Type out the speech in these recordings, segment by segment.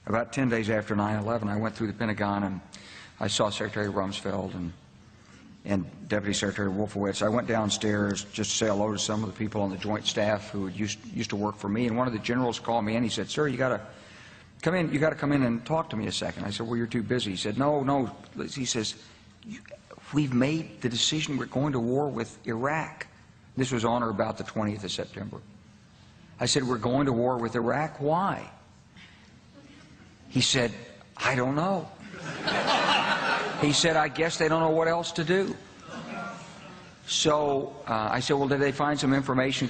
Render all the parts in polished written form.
about 10 days after 9/11, I went through the Pentagon and I saw Secretary Rumsfeld and Deputy Secretary Wolfowitz. I went downstairs just to say hello to some of the people on the Joint Staff who used to work for me, and one of the generals called me and he said, "Sir, you got to come in. You got to come in and talk to me a second." I said, "Well, you're too busy." He said, "No." He says, "We've made the decision. We're going to war with Iraq." This was on or about the 20th of September. I said, "We're going to war with Iraq. Why?" He said, "I don't know." He said, "I guess they don't know what else to do." So I said, "Well, did they find some information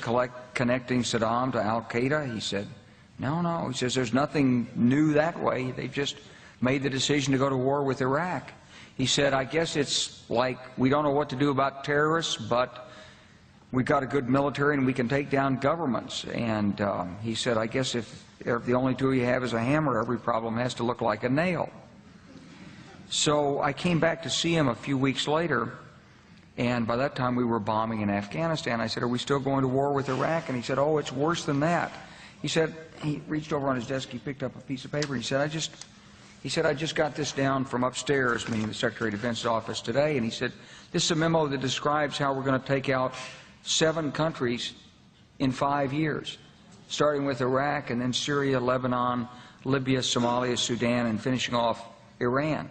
connecting Saddam to Al-Qaeda?" He said, No. He says, "There's nothing new that way. They've just made the decision to go to war with Iraq." He said, "I guess it's like we don't know what to do about terrorists, but we've got a good military and we can take down governments." And he said, "I guess if the only tool you have is a hammer, every problem has to look like a nail." So I came back to see him a few weeks later, and by that time we were bombing in Afghanistan. I said, "Are we still going to war with Iraq?" And he said, "Oh, it's worse than that." He said, he reached over on his desk, he picked up a piece of paper, and he said, I just got this down from upstairs," meaning the Secretary of Defense's office today, and he said, "This is a memo that describes how we're going to take out 7 countries in 5 years, starting with Iraq and then Syria, Lebanon, Libya, Somalia, Sudan, and finishing off Iran."